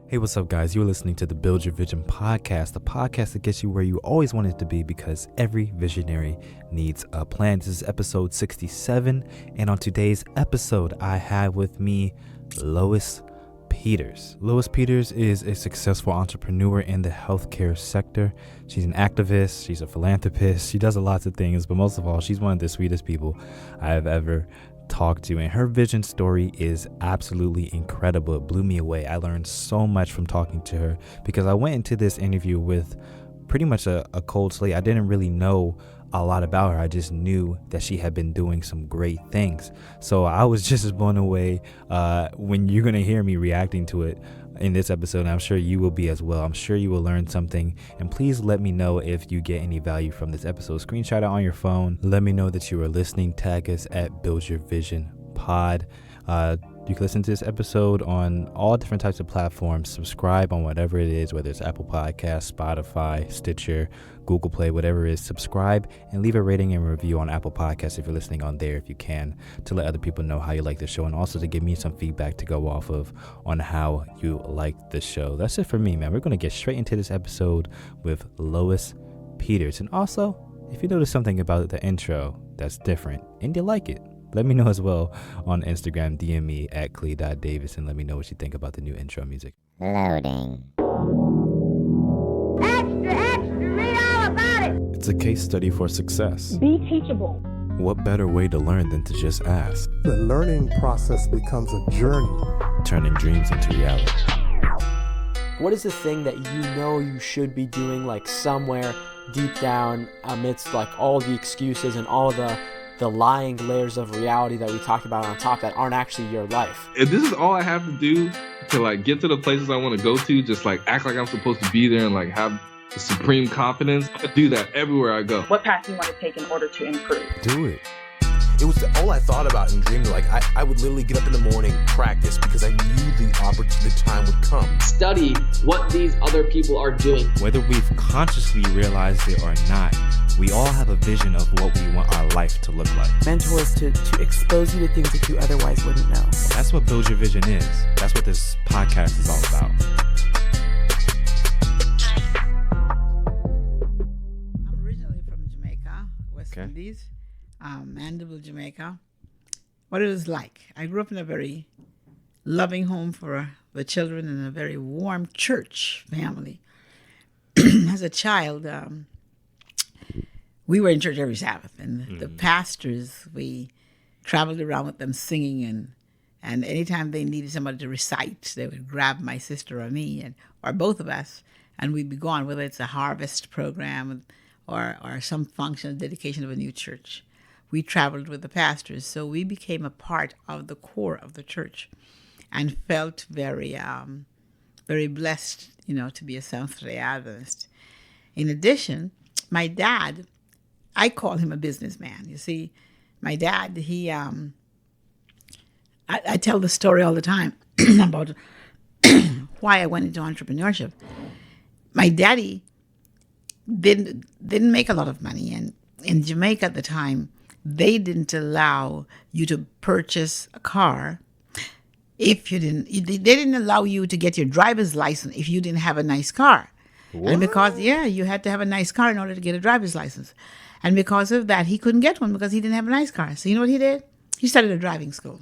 Hey, what's up, guys? You're listening to the Build Your Vision podcast, the podcast that gets you where you always wanted to be because every visionary needs a plan. This is episode 67, and on today's episode, I have with me Lois Peters. Lois Peters is a successful entrepreneur in the healthcare sector. She's an activist, she's a philanthropist, she does lots of things, but most of all, she's one of the sweetest people I have ever talked to, and her vision story is absolutely incredible. It blew me away. I learned so much from talking to her because I went into this interview with pretty much a cold slate. I didn't really know a lot about her. I just knew that she had been doing some great things. So I was just as blown away when you're going to hear me reacting to it in this episode, and I'm sure you will be as well. I'm sure you will learn something, and please let me know if you get any value from this episode. Screenshot it on your phone. Let me know that you are listening. Tag us at Build Your Vision Pod. You can listen to this episode on all different types of platforms. Subscribe on whatever it is, whether it's Apple Podcasts, Spotify, Stitcher, Google Play, whatever it is. Subscribe and leave a rating and review on Apple Podcasts if you're listening on there, if you can, to let other people know how you like the show and also to give me some feedback to go off of on how you like the show. That's it for me, man. We're going to get straight into this episode with Lois Peters. And also, if you notice something about the intro that's different and you like it, let me know as well on Instagram. DM me at Clee.Davis and let me know what you think about the new intro music. Loading. Extra, extra, read all about it. It's a case study for success. Be teachable. What better way to learn than to just ask? The learning process becomes a journey. Turning dreams into reality. What is the thing that you know you should be doing, like somewhere deep down amidst like all the excuses and all the lying layers of reality that we talk about on top that aren't actually your life? If this is all I have to do to like get to the places I want to go to, just like act like I'm supposed to be there and like have the supreme confidence, I do that everywhere I go. What path do you want to take in order to improve? Do it. It was all I thought about and dreamed. Like I would literally get up in the morning, practice, because I knew the time would come. Study what these other people are doing. Whether we've consciously realized it or not, we all have a vision of what we want our life to look like. Mentors to expose you to things that you otherwise wouldn't know. That's what Build Your Vision is. That's what this podcast is all about. I'm originally from Jamaica, West Indies, Mandeville, Jamaica. What it was like. I grew up in a very loving home for the children and a very warm church family. As a child, we were in church every Sabbath, and the pastors, we traveled around with them singing, and anytime they needed somebody to recite, they would grab my sister or me, or both of us, and we'd be gone, whether it's a harvest program or some function of dedication of a new church. We traveled with the pastors, so we became a part of the core of the church and felt very, very blessed, to be a Seventh-day Adventist. In addition, my dad, I call him a businessman. You see, my dad, he, I tell the story all the time about why I went into entrepreneurship. My daddy didn't make a lot of money, and in Jamaica at the time, they didn't allow you to purchase a car if you didn't. They didn't allow you to get your driver's license if you didn't have a nice car. What? And because you had to have a nice car in order to get a driver's license. And because of that, he couldn't get one because he didn't have a nice car. So you know what he did? He started a driving school.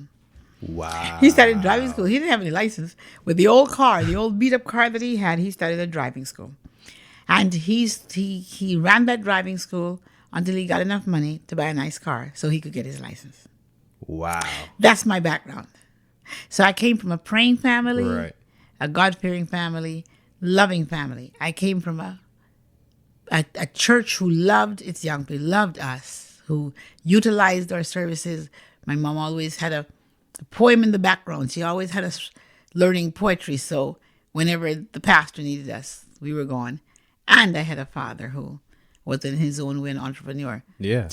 Wow. He started driving school. He didn't have any license. With the old car, the old beat-up car that he had, he started a driving school. And he ran that driving school until he got enough money to buy a nice car so he could get his license. Wow. That's my background. So I came from a praying family, right, a God-fearing family, loving family. I came from a church who loved its young people, loved us, who utilized our services. My mom always had a poem in the background. She always had us learning poetry. So whenever the pastor needed us, we were gone. And I had a father who was in his own way an entrepreneur. Yeah.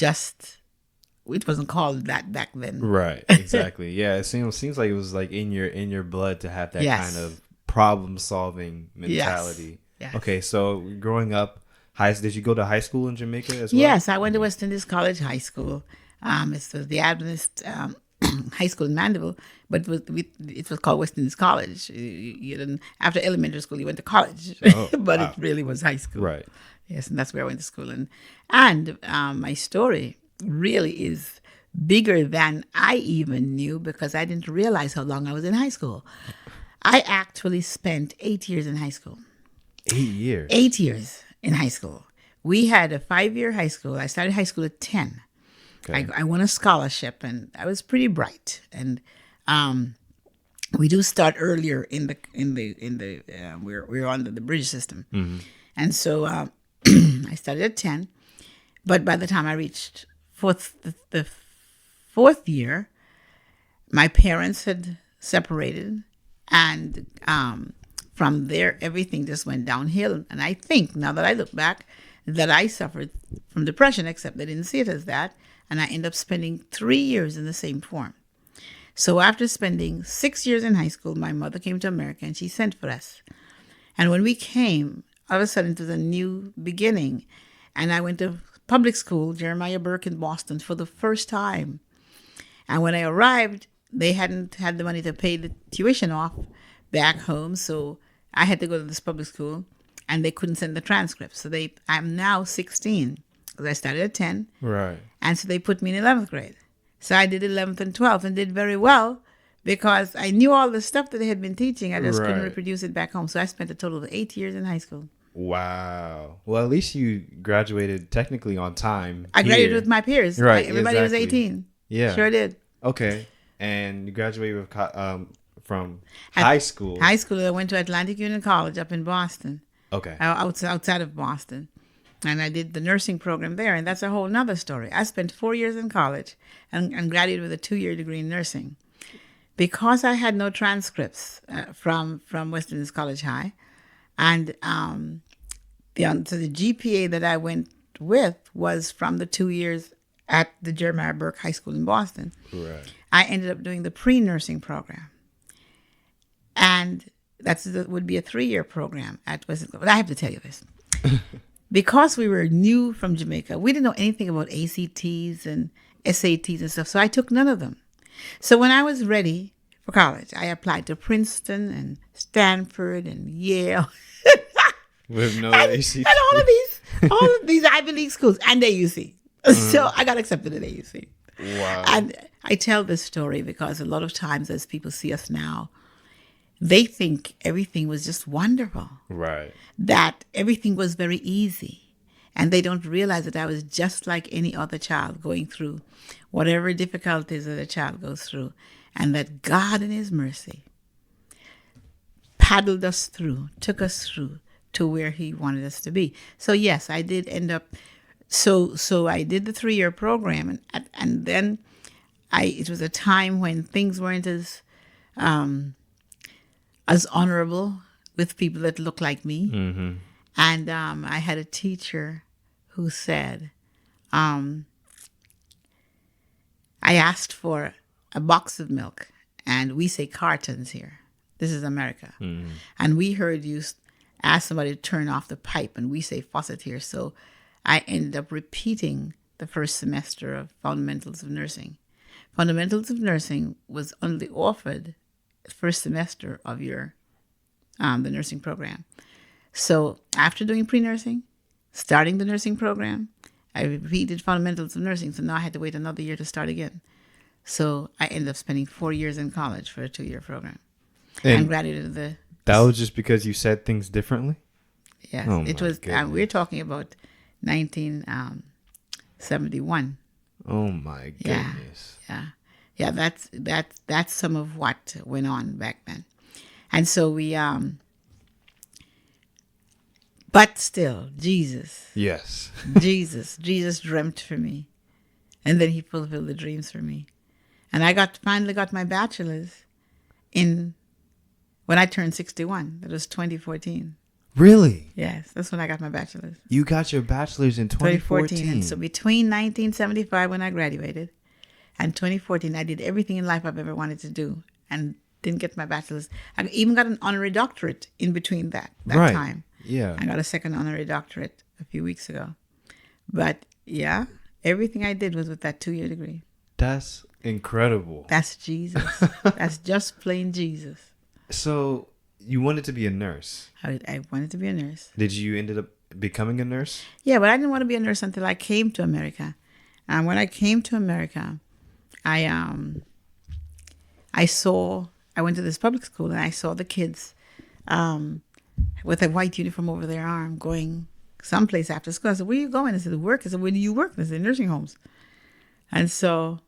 It wasn't called that back then. Right. Exactly. Yeah. It seems like it was like in your blood to have that kind of problem solving mentality. Yes. Okay. So growing up, did you go to high school in Jamaica as well? Yes, I went to West Indies College High School. It's the Adventist high school in Mandeville, but it was called West Indies College. You didn't, after elementary school, you went to college, but it really was high school. Right. Yes, and that's where I went to school. And my story really is bigger than I even knew, because I didn't realize how long I was in high school. I actually spent 8 years in high school. 8 years? 8 years in high school. We had a 5-year high school. I started high school at 10. Okay. I won a scholarship, and I was pretty bright. And we do start earlier we're under the bridge system, and so I started at 10. But by the time I reached the fourth year, my parents had separated, and from there everything just went downhill. And I think now that I look back, that I suffered from depression, except they didn't see it as that. And I ended up spending 3 years in the same form. So after spending 6 years in high school, my mother came to America and she sent for us. And when we came, all of a sudden it was a new beginning. And I went to public school, Jeremiah Burke in Boston, for the first time. And when I arrived, they hadn't had the money to pay the tuition off back home. So I had to go to this public school, and they couldn't send the transcripts. So I'm now 16, because I started at 10. Right. And so they put me in 11th grade. So I did 11th and 12th and did very well, because I knew all the stuff that they had been teaching. I just couldn't reproduce it back home. So I spent a total of 8 years in high school. Wow. Well, at least you graduated technically on time. I graduated with my peers. Right. Everybody was 18. Yeah. Sure did. Okay. And you graduated from high school. High school, I went to Atlantic Union College up in Boston. Okay. Outside of Boston. And I did the nursing program there, and that's a whole nother story. I spent 4 years in college and graduated with a 2-year degree in nursing. Because I had no transcripts from West Indies College High, and so the GPA that I went with was from the 2 years at the Jeremiah Burke High School in Boston. Right. I ended up doing the pre-nursing program. And that would be a 3-year program at West Indies. But I have to tell you this. Because we were new from Jamaica, we didn't know anything about ACTs and SATs and stuff, so I took none of them. So when I was ready for college, I applied to Princeton and Stanford and Yale. With no ACT. And all of these Ivy League schools and AUC. So I got accepted at AUC. Wow. And I tell this story because a lot of times as people see us now, they think everything was just wonderful. Right. That everything was very easy. And they don't realize that I was just like any other child going through whatever difficulties that a child goes through. And that God in his mercy paddled us through, took us through to where he wanted us to be. So yes, I did end up, so I did the 3-year program. And then it was a time when things weren't as honorable with people that look like me. Mm-hmm. And I had a teacher who said, I asked for a box of milk, and we say cartons here. This is America. Mm-hmm. And we heard you ask somebody to turn off the pipe, and we say faucet here. So I ended up repeating the first semester of Fundamentals of Nursing. Fundamentals of Nursing was only offered first semester of your the nursing program. So after doing pre-nursing, starting the nursing program, I repeated Fundamentals of Nursing. So now I had to wait another year to start again. So I ended up spending 4 years in college for a 2-year program. And graduated that was just because you said things differently? Yes. It was, we're talking about 1971. Oh my goodness. Yeah, that's some of what went on back then. And so we, but still, Jesus. Yes. Jesus dreamt for me. And then he fulfilled the dreams for me. And I finally got my bachelor's when I turned 61. That was 2014. Really? Yes, that's when I got my bachelor's. You got your bachelor's in 2014. And so between 1975 when I graduated and 2014, I did everything in life I've ever wanted to do and didn't get my bachelor's. I even got an honorary doctorate in between that time. Yeah. I got a second honorary doctorate a few weeks ago. But yeah, everything I did was with that 2-year degree. That's Incredible. That's Jesus. That's just plain Jesus. So you wanted to be a nurse. I wanted to be a nurse. Did you ended up becoming a nurse? Yeah, but I didn't want to be a nurse until I came to America. And when I came to America, I went to this public school and I saw the kids with a white uniform over their arm going someplace after school. I said, where are you going? I said, work. I said, where do you work? I said, nursing homes. And so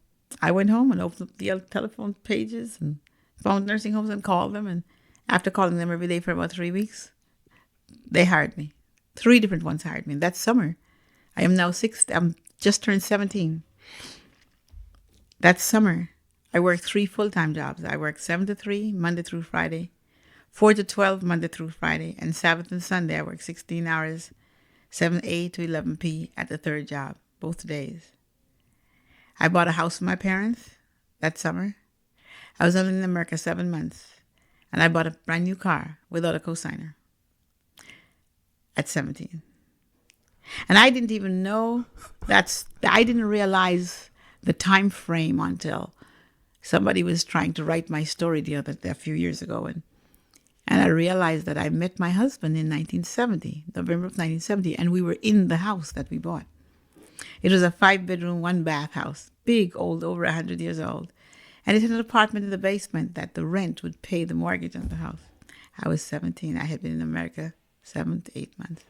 I went home and opened up the telephone pages and found nursing homes and called them. And after calling them every day for about 3 weeks, they hired me. 3 different ones hired me. That summer, I am now I'm just turned 17. That summer, I worked 3 full-time jobs. I worked 7 to 3, Monday through Friday, 4 to 12, Monday through Friday, and Sabbath and Sunday, I worked 16 hours, 7 a to 11 p at the 3rd job, both days. I bought a house for my parents that summer. I was only in America 7 months, and I bought a brand new car without a cosigner at 17. And I didn't even know I didn't realize the time frame until somebody was trying to write my story a few years ago. And I realized that I met my husband in 1970, November of 1970, and we were in the house that we bought. It was a 5-bedroom, 1-bath house, big, old, over 100 years old. And it had an apartment in the basement that the rent would pay the mortgage on the house. I was 17. I had been in America 7 to 8 months.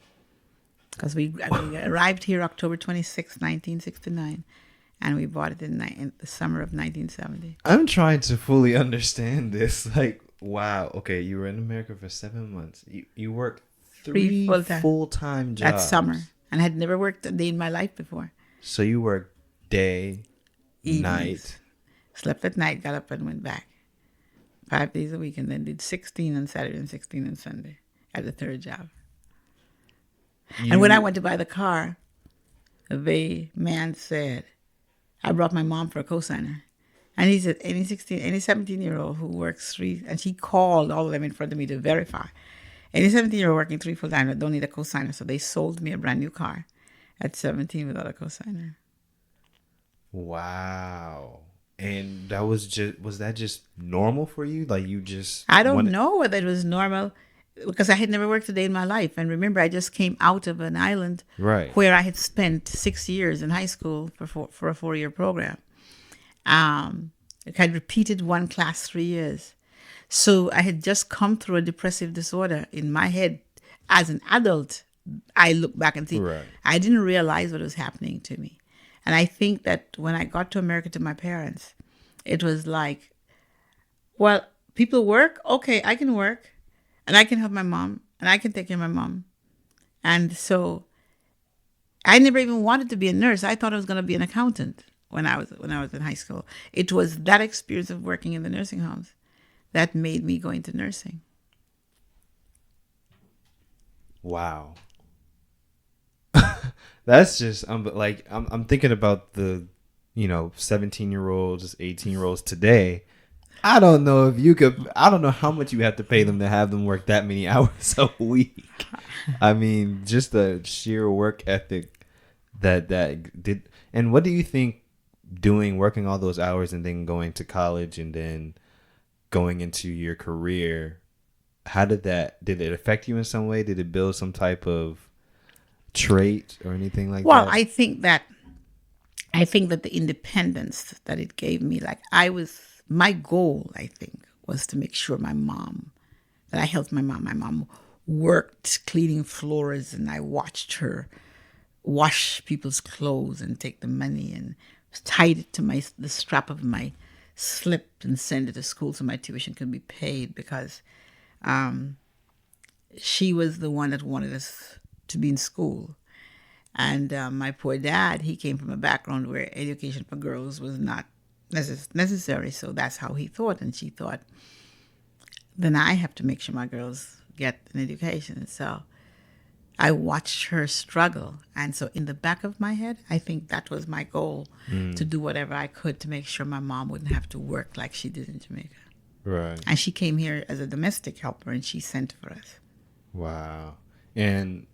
Because we arrived here October 26, 1969, and we bought it in the summer of 1970. I'm trying to fully understand this. Like, wow. Okay, you were in America for 7 months. You worked 3 full-time jobs. That summer. And I had never worked a day in my life before. So you worked day, evenings, night. Slept at night, got up and went back. 5 days a week, and then did 16 on Saturday and 16 on Sunday at the 3rd job. And when I went to buy the car, the man said, I brought my mom for a cosigner. And he said, any 17-year-old who works 3, and she called all of them in front of me to verify. Any 17-year-old working 3 full-time that don't need a cosigner. So they sold me a brand new car at 17 without a cosigner. Wow. And was that just normal for you? Like you just... I don't know whether it was normal because I had never worked a day in my life. And remember, I just came out of an island where I had spent 6 years in high school for a 4-year program. I had repeated one class 3 years. So I had just come through a depressive disorder in my head. As an adult, I look back and see, I didn't realize what was happening to me. And I think that when I got to America to my parents, it was like, well, people work. Okay, I can work. And I can help my mom. And I can take care of my mom. And so I never even wanted to be a nurse. I thought I was going to be an accountant when I was in high school. It was that experience of working in the nursing homes that made me go into nursing. Wow. That's just I'm thinking about the 17-year-olds, 18-year-olds today. I don't know how much you have to pay them to have them work that many hours a week. I mean, just the sheer work ethic that did. And what do you think working all those hours and then going to college and then going into your career, did it affect you in some way? Did it build some type of trait or anything like that? Well, I think that the independence that it gave me, my goal, I think, was to make sure that I helped my mom. My mom worked cleaning floors, and I watched her wash people's clothes and take the money and tied it to the strap of my slip and send it to school so my tuition could be paid, because she was the one that wanted us to be in school. And my poor dad, he came from a background where education for girls was not necessary, so that's how he thought. And she thought, then I have to make sure my girls get an education. So I watched her struggle. And so in the back of my head, I think that was my goal, to do whatever I could to make sure my mom wouldn't have to work like she did in Jamaica. Right. And she came here as a domestic helper, and she sent for us. Wow. And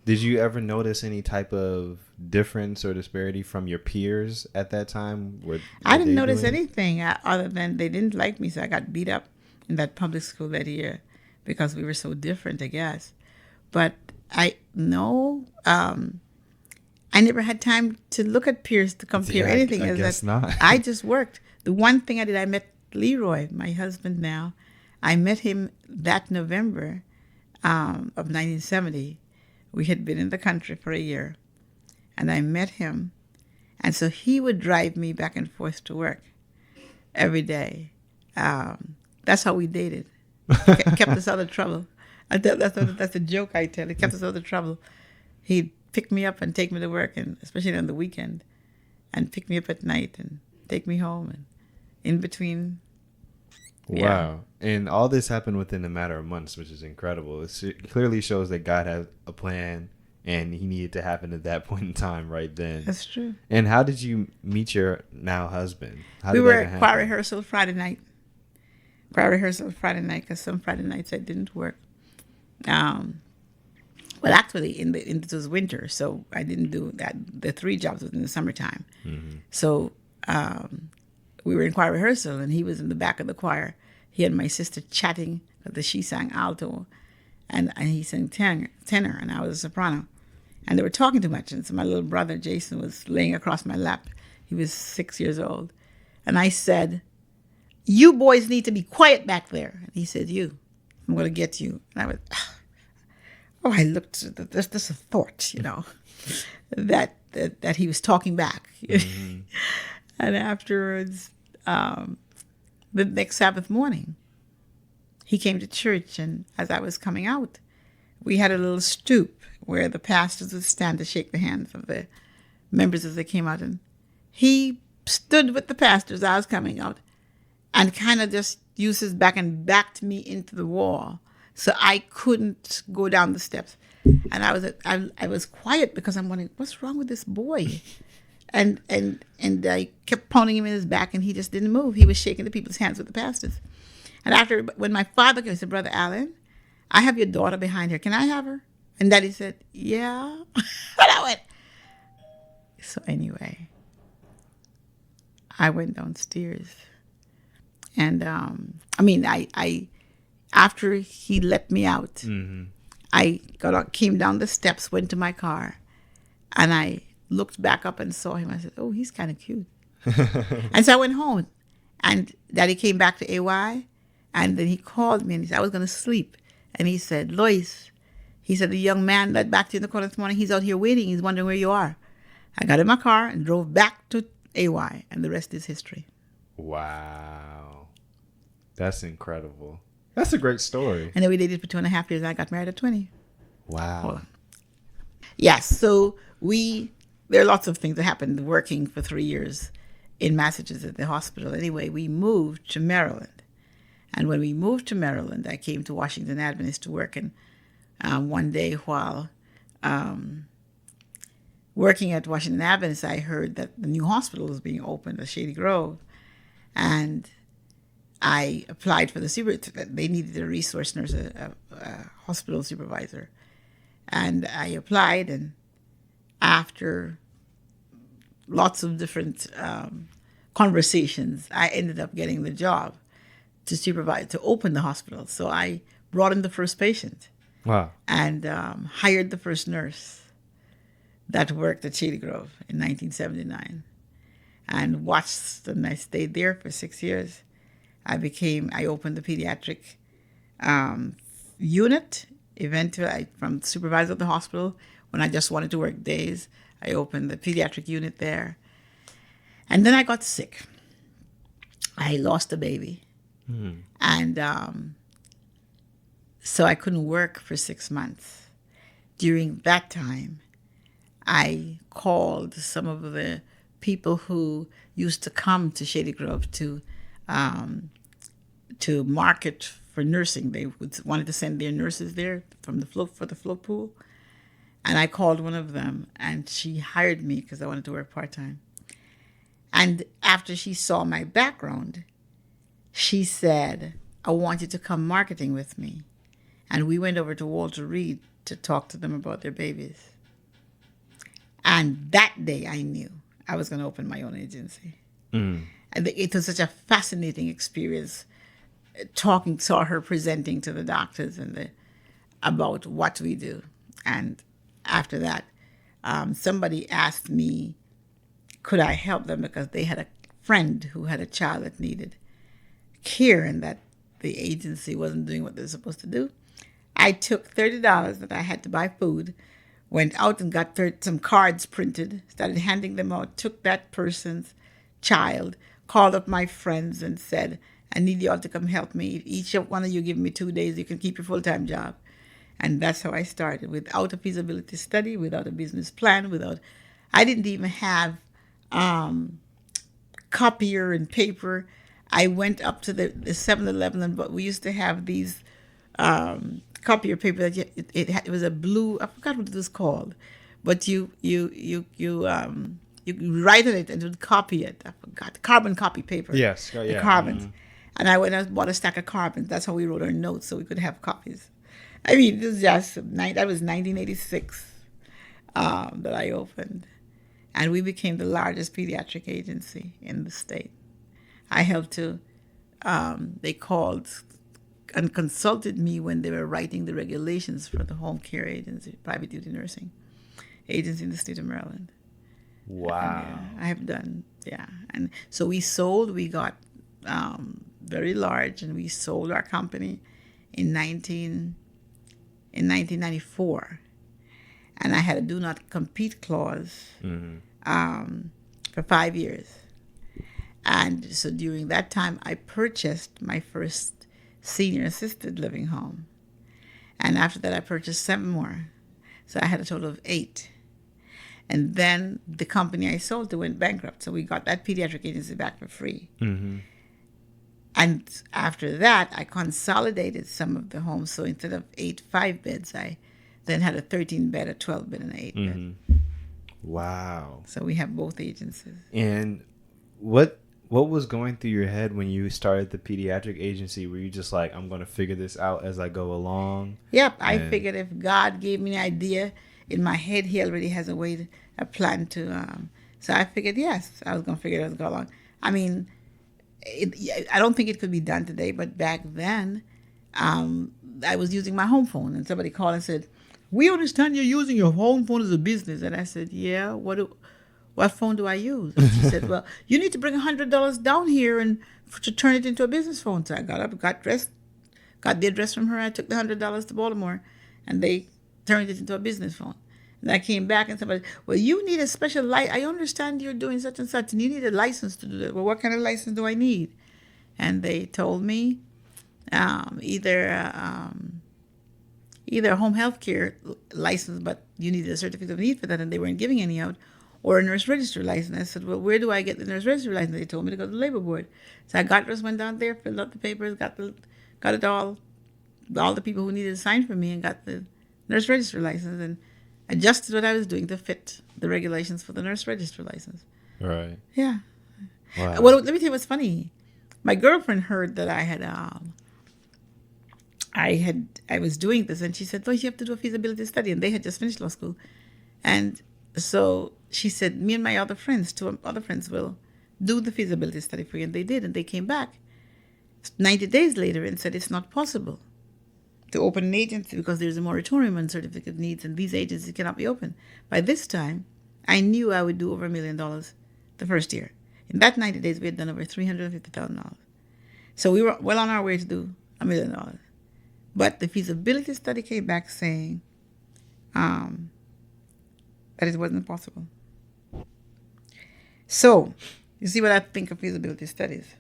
Did you ever notice any type of difference or disparity from your peers at that time? I didn't notice anything other than they didn't like me, so I got beat up in that public school that year because we were so different, I guess. But I never had time to look at peers to compare anything. I guess not. I just worked. The one thing I did, I met Leroy, my husband now. I met him that November of 1970. We had been in the country for a year, and I met him. And so he would drive me back and forth to work every day. That's how we dated. Kept us out of trouble. That's a joke I tell. It kept us out of trouble. He'd pick me up and take me to work, and especially on the weekend, and pick me up at night and take me home, and in between. Yeah. Wow. And all this happened within a matter of months, which is incredible. It clearly shows that God had a plan, and he needed to happen at that point in time right then. That's true. And how did you meet your now husband? We were at choir rehearsal Friday night. Because some Friday nights I didn't work. Well, actually, it was winter, so I didn't do that. The 3 jobs was in the summertime. Mm-hmm. So we were in choir rehearsal, and he was in the back of the choir. He and my sister chatting, because she sang alto, and he sang tenor, and I was a soprano. And they were talking too much, and so my little brother, Jason, was laying across my lap. He was 6 years old. And I said, "You boys need to be quiet back there." And he said, I'm going to get you. And I went, I looked, there's a thought, that he was talking back. Mm-hmm. And afterwards, the next Sabbath morning, he came to church, and as I was coming out, we had a little stoop where the pastors would stand to shake the hands of the members as they came out. And he stood with the pastors as I was coming out and kind of just used his back and backed me into the wall so I couldn't go down the steps. And I was quiet because I'm wondering, what's wrong with this boy? And I kept pounding him in his back, and he just didn't move. He was shaking the people's hands with the pastors. And when my father came, he said, "Brother Allen, I have your daughter behind here. Can I have her?" And Daddy said, "Yeah." And I went. So anyway, I went downstairs, and I after he let me out, mm-hmm. I came down the steps, went to my car, and I looked back up and saw him. I said, "Oh, he's kind of cute." And so I went home, and Daddy came back to AY, and then he called me, and he said, I was going to sleep. And he said, "Lois," he said, "the young man that backed you in the corner this morning, he's out here waiting. He's wondering where you are." I got in my car and drove back to AY, and the rest is history. Wow. That's incredible. That's a great story. And then we dated for 2.5 years, and I got married at 20. Wow. Yes, so there are lots of things that happened working for 3 years in Massachusetts at the hospital. Anyway, we moved to Maryland. And when we moved to Maryland, I came to Washington Adventist to work. And one day while working at Washington Adventist, I heard that the new hospital was being opened at Shady Grove. And I applied for the supervisor. They needed a resource nurse, a hospital supervisor. And I applied, and after lots of different conversations, I ended up getting the job to supervise, to open the hospital. So I brought in the first patient. Wow. And hired the first nurse that worked at Shady Grove in 1979. And watched, and I stayed there for 6 years. I opened the pediatric unit. Eventually, from supervisor of the hospital, when I just wanted to work days, I opened the pediatric unit there. And then I got sick. I lost a baby. Mm-hmm. And so I couldn't work for 6 months. During that time, I called some of the people who used to come to Shady Grove to market for nursing. They wanted to send their nurses there for the float pool. And I called one of them, and she hired me because I wanted to work part-time. And after she saw my background, she said, "I want you to come marketing with me." And we went over to Walter Reed to talk to them about their babies. And that day I knew I was going to open my own agency. And it was such a fascinating experience saw her presenting to the doctors and about what we do. And after that, somebody asked me, could I help them because they had a friend who had a child that needed care and that the agency wasn't doing what they're supposed to do. I took $30 that I had to buy food, went out and got some cards printed, started handing them out, took that person's child, called up my friends and said, I need you all to come help me. Each one of you give me 2 days, you can keep your full-time job. And that's how I started, without a feasibility study, without a business plan, I didn't even have copier and paper. I went up to the 7-Eleven, but we used to have these copier paper that it was a blue, I forgot what it was called, but you write on it and it would copy it. I forgot, carbon copy paper. Yes, the carbons. And I went and bought a stack of carbons. That's how we wrote our notes so we could have copies. I mean, this was that was 1986 that I opened. And we became the largest pediatric agency in the state. I helped to, they called and consulted me when they were writing the regulations for the home care agency, private duty nursing agency in the state of Maryland. Wow. I have done, And so we got very large, and we sold our company in 1994. And I had a do not compete clause for 5 years. And so during that time, I purchased my first senior assisted living home. And after that, I purchased 7 more. So I had a total of 8. And then the company I sold to went bankrupt. So we got that pediatric agency back for free. And after that, I consolidated some of the homes. So instead of 8 5-beds, I then had a 13-bed, a 12-bed, and an 8-bed. Wow. So we have both agencies. And what was going through your head when you started the pediatric agency? Were you just like, I'm going to figure this out as I go along? Yep. I figured if God gave me an idea in my head, he already has a plan to. So I figured, yes, I was going to figure it out as I go along. I mean, I don't think it could be done today, but back then, I was using my home phone, and somebody called and said, we understand you're using your home phone as a business. And I said, yeah, what phone do I use? And she said, well, you need to bring $100 down here and to turn it into a business phone. So I got up, got dressed, got the address from her. I took the $100 to Baltimore, and they turned it into a business phone. And I came back and somebody, well, you need a special license. I understand you're doing such and such, and you need a license to do that. Well, what kind of license do I need? And they told me either a home health care license, but you needed a certificate of need for that, and they weren't giving any out, or a nurse register license. I said, well, where do I get the nurse register license? They told me to go to the labor board. So I went down there, filled out the papers, got it all the people who needed to sign for me, and got the nurse register license, and adjusted what I was doing to fit the regulations for the nurse register license. Right. Yeah. Wow. Well, let me tell you what's funny. My girlfriend heard that I was doing this, and she said, "Well, you have to do a feasibility study," and they had just finished law school, and so she said, "Me and my other friends, 2 other friends, will do the feasibility study for you," and they did, and they came back 90 days later and said it's not possible to open an agency because there's a moratorium on certificate of needs, and these agencies cannot be open. By this time, I knew I would do over $1 million the first year. In that 90 days, we had done over $350,000. So we were well on our way to do $1 million. But the feasibility study came back saying that it wasn't possible. So, you see what I think of feasibility studies.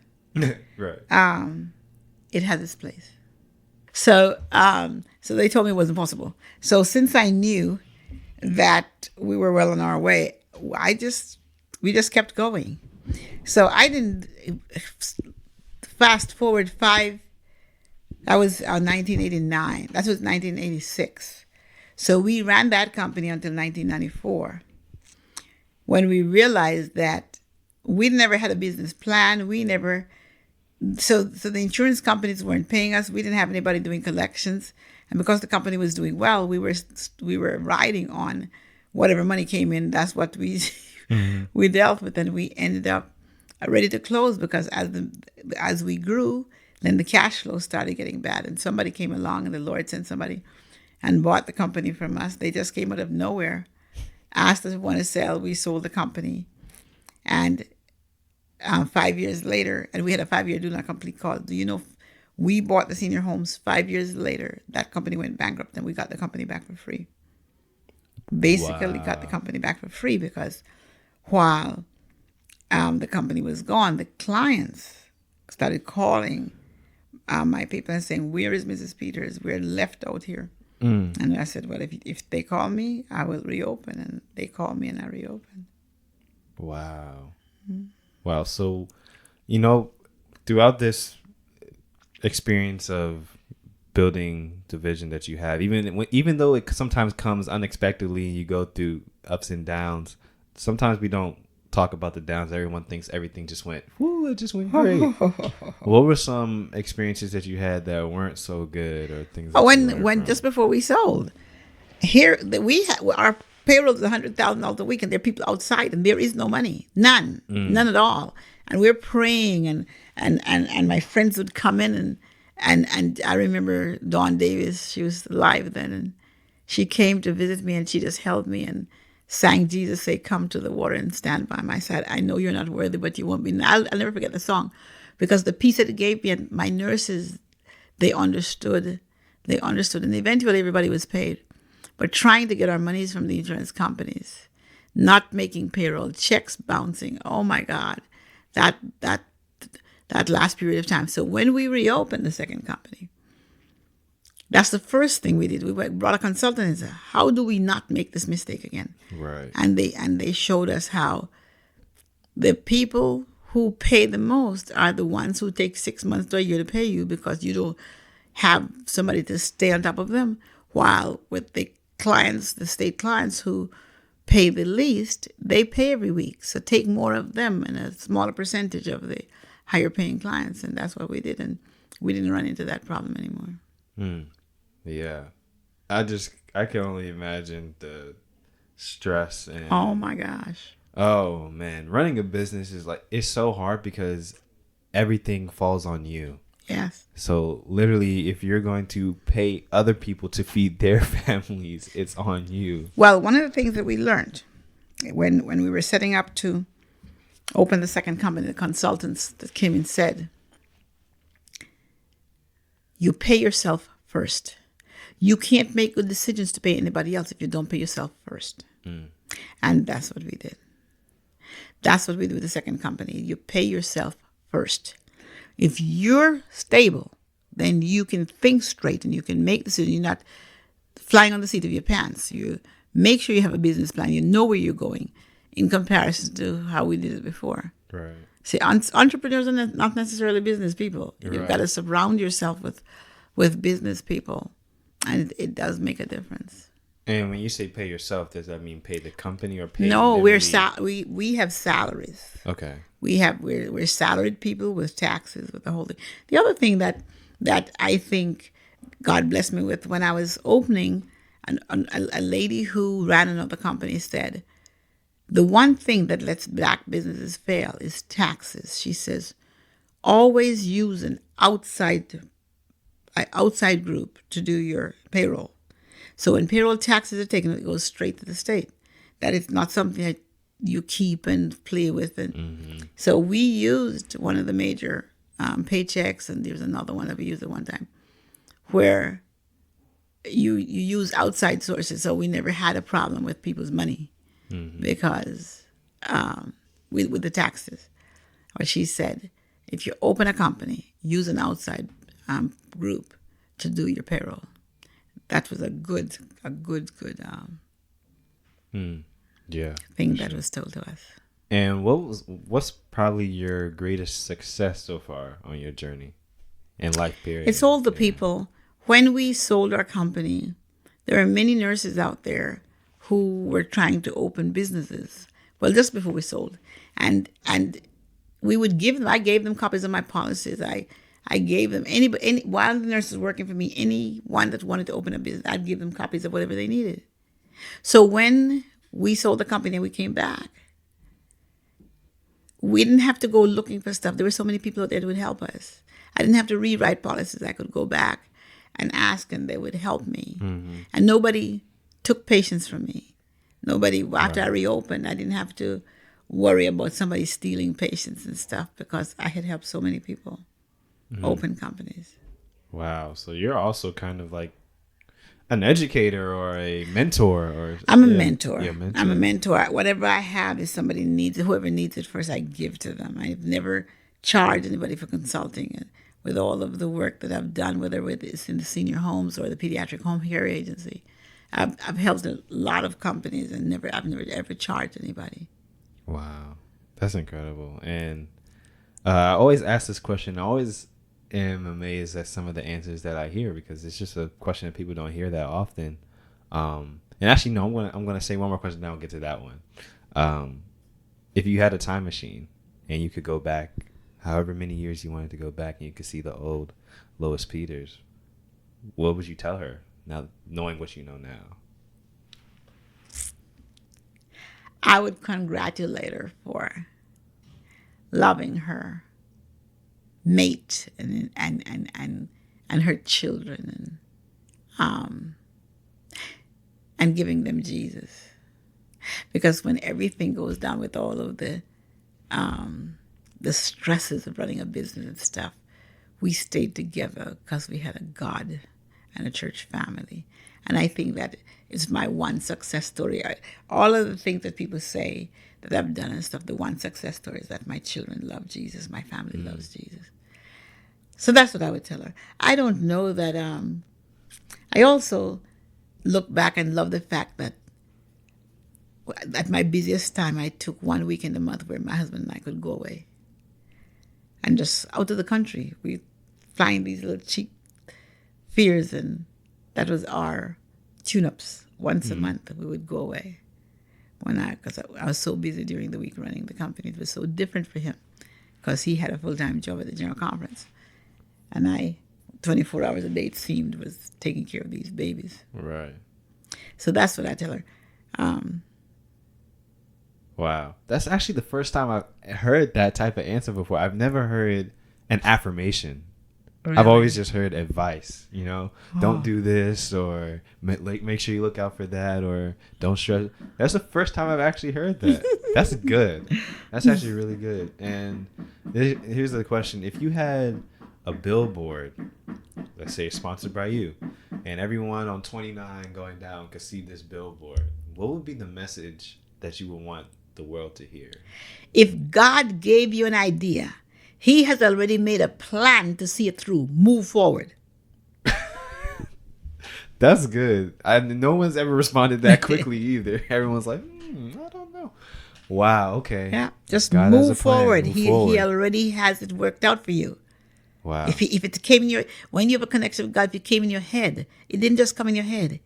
Right. It has its place. So they told me it wasn't possible. So since I knew that we were well on our way, we just kept going. So I didn't fast forward 5. That was 1989. That was 1986. So we ran that company until 1994, when we realized that we never had a business plan. So the insurance companies weren't paying us. We didn't have anybody doing collections. And because the company was doing well, we were riding on whatever money came in. That's what we we dealt with, and we ended up ready to close because as we grew, then the cash flow started getting bad. And somebody came along, and the Lord sent somebody and bought the company from us. They just came out of nowhere, asked us if we wanted to sell. We sold the company, and 5 years later, and we had a 5-year do not complete call. Do you know? We bought the senior homes 5 years later. That company went bankrupt, and we got the company back for free. Basically, got the company back for free because while the company was gone, the clients started calling my people and saying, "Where is Mrs. Peters? We're left out here." And I said, "Well, if they call me, I will reopen." And they called me, and I reopened. Wow. Wow. So, throughout this experience of building the vision that you have, even though it sometimes comes unexpectedly and you go through ups and downs, sometimes we don't talk about the downs. Everyone thinks everything just went, woo, it just went great. What were some experiences that you had that weren't so good, or things that when just before we sold here, we had our payroll is $100,000 a week, and there are people outside, and there is no money, none at all. And we're praying, and my friends would come in, and I remember Dawn Davis. She was alive then, and she came to visit me, and she just held me and sang "Jesus Say Come to the Water and Stand by My Side. I know you're not worthy, but you won't be." I'll never forget the song, because the peace that it gave me, and my nurses, they understood, and eventually everybody was paid. But trying to get our monies from the insurance companies, not making payroll, checks bouncing. Oh my God, that last period of time. So when we reopened the second company, that's the first thing we did. We brought a consultant and said, "How do we not make this mistake again?" Right. And they showed us how the people who pay the most are the ones who take 6 months to a year to pay you, because you don't have somebody to stay on top of them. While with the clients, the state clients who pay the least, they pay every week. So take more of them and a smaller percentage of the higher paying clients. And that's what we did. And we didn't run into that problem anymore. Yeah. I can only imagine the stress. And oh my gosh. Oh man. Running a business is it's so hard because everything falls on you. Yes. So literally, if you're going to pay other people to feed their families, it's on you. Well, one of the things that we learned when we were setting up to open the second company, the consultants that came and said, "You pay yourself first. You can't make good decisions to pay anybody else if you don't pay yourself first." And that's what we did. That's what we did with the second company. You pay yourself first. If you're stable, then you can think straight and you can make decisions. You're not flying on the seat of your pants. You make sure you have a business plan. You know where you're going in comparison to how we did it before. Right. See, entrepreneurs are not necessarily business people. You've got to surround yourself with business people, and it does make a difference. And when you say pay yourself, does that mean pay the company or pay? No, we have salaries. Okay. We're salaried people with taxes, with the whole thing. The other thing that I think God blessed me with when I was opening, a lady who ran another company said, "The one thing that lets black businesses fail is taxes." She says, "Always use an outside group to do your payroll. So when payroll taxes are taken, it goes straight to the state. That is not something that you keep and play with." And so we used one of the major paychecks, and there's another one that we used at one time, where you use outside sources. So we never had a problem with people's money because with the taxes. Or she said, if you open a company, use an outside group to do your payroll. That was a good thing that was told to us. And what's probably your greatest success so far on your journey in life period? It's all the people. When we sold our company, there are many nurses out there who were trying to open businesses. Well, just before we sold, and we would give them. I gave them copies of my policies. I gave them while the nurses were working for me, anyone that wanted to open a business, I'd give them copies of whatever they needed. So when we sold the company and we came back, we didn't have to go looking for stuff. There were so many people out there that would help us. I didn't have to rewrite policies. I could go back and ask, and they would help me. Mm-hmm. And nobody took patients from me. Nobody, after I reopened, I didn't have to worry about somebody stealing patients and stuff because I had helped so many people open companies. Wow. So you're also kind of like an educator or a mentor, or I'm a mentor. I'm a mentor. Whatever I have, if somebody needs it, whoever needs it first, I give to them. I've never charged anybody for consulting. And with all of the work that I've done, whether it's in the senior homes or the pediatric home care agency, I've helped a lot of companies and I've never ever charged anybody. Wow, that's incredible. And I always ask this question. I always am amazed at some of the answers that I hear, because it's just a question that people don't hear that often. And actually, no, I'm gonna say one more question, then I'll get to that one. If you had a time machine and you could go back however many years you wanted to go back, and you could see the old Lois Peters, what would you tell her now, knowing what you know now? I would congratulate her for loving her mate and her children and giving them Jesus. Because when everything goes down with all of the stresses of running a business and stuff, we stayed together because we had a God and a church family. And I think that is my one success story. All of the things that people say that I've done and stuff, the one success story is that my children love Jesus, my family loves Jesus. So that's what I would tell her. I don't know that, I also look back and love the fact that at my busiest time, I took 1 week in the month where my husband and I could go away and just out of the country. We flying these little cheap fears, and that was our tune-ups. Once a month, we would go away. Because I was so busy during the week running the company. It was so different for him because he had a full-time job at the General Conference. And I, 24 hours a day, it seemed, was taking care of these babies. Right. So that's what I tell her. Wow. That's actually the first time I've heard that type of answer before. I've never heard an affirmation. Really? I've always just heard advice, don't do this, or make sure you look out for that, or don't stress. That's the first time I've actually heard that. That's good. That's actually really good. And here's the question. If you had a billboard, let's say sponsored by you, and everyone on 29 going down could see this billboard, what would be the message that you would want the world to hear? If God gave you an idea, He has already made a plan to see it through. Move forward. That's good. No one's ever responded that quickly either. Everyone's like, I don't know. Wow, okay. Yeah, just move forward. He already has it worked out for you. Wow. If it came in when you have a connection with God, if it came in your head, it didn't just come in your head.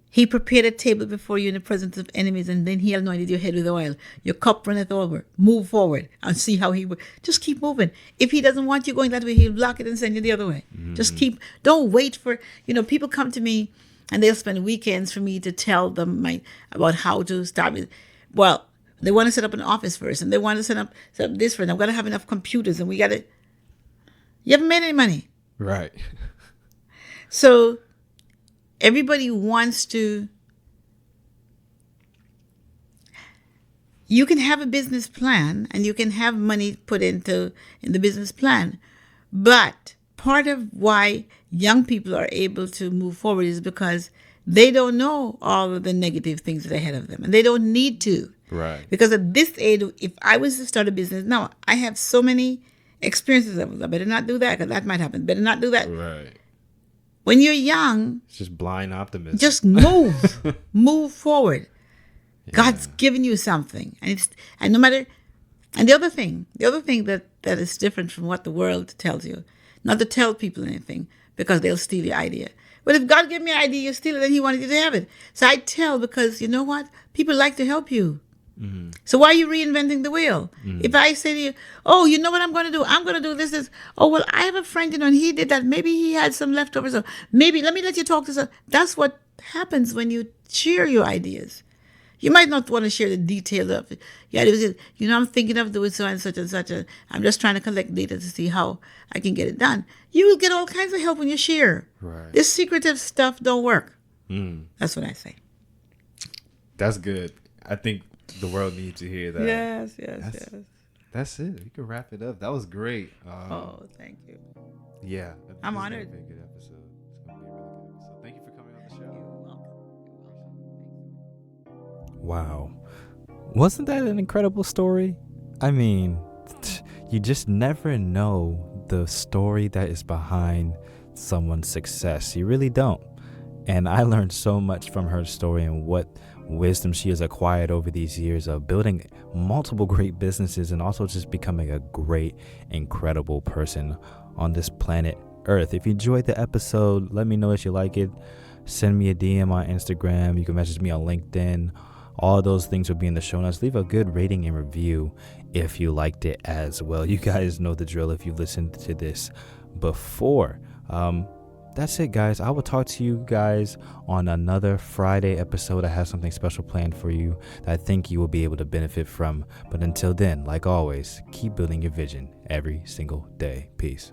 He prepared a table before you in the presence of enemies, and then He anointed your head with oil. Your cup runneth over. Move forward and see how He will. Just keep moving. If He doesn't want you going that way, He'll block it and send you the other way. Mm-hmm. Just don't wait for, people come to me and they'll spend weekends for me to tell them about how to start with. Well, they want to set up an office first, and they want to set up this first. I've got to have enough computers, and we got to. You haven't made any money. Right. So everybody wants to. You can have a business plan, and you can have money put in the business plan, but part of why young people are able to move forward is because they don't know all of the negative things that are ahead of them, and they don't need to. Right. Because at this age, if I was to start a business now, I have so many experiences. I better not do that because that might happen. Better not do that. Right. When you're young, it's just blind optimism. Just move, move forward. Yeah. God's given you something, and no matter. And the other thing that is different from what the world tells you, not to tell people anything because they'll steal your idea. But if God gave me an idea, you steal it, then He wanted you to have it. So I tell because you know what? People like to help you. So why are you reinventing the wheel? If I say to you, oh, you know what I'm going to do? I'm going to do this. Oh, well, I have a friend, and he did that. Maybe he had some leftovers. So maybe let me let you talk to some. That's what happens when you share your ideas. You might not want to share the details of it. I'm thinking of doing so and such and such. I'm just trying to collect data to see how I can get it done. You will get all kinds of help when you share. Right. This secretive stuff don't work. That's what I say. That's good. I think the world needs to hear that. Yes. That's it. You can wrap it up. That was great. Thank you. Yeah. I'm honored. It's going to be a good episode. It's going to be a really good episode. Thank you for coming on the show. Wow. Wasn't that an incredible story? I mean, you just never know the story that is behind someone's success. You really don't. And I learned so much from her story and what wisdom she has acquired over these years of building multiple great businesses and also just becoming a great, incredible person on this planet Earth. If you enjoyed the episode, let me know if you like it. Send me a DM on Instagram. You can message me on LinkedIn. All those things will be in the show notes. Leave a good rating and review if you liked it as well. You guys know the drill if you've listened to this before. That's it, guys. I will talk to you guys on another Friday episode. I have something special planned for you that I think you will be able to benefit from. But until then, like always, keep building your vision every single day. Peace.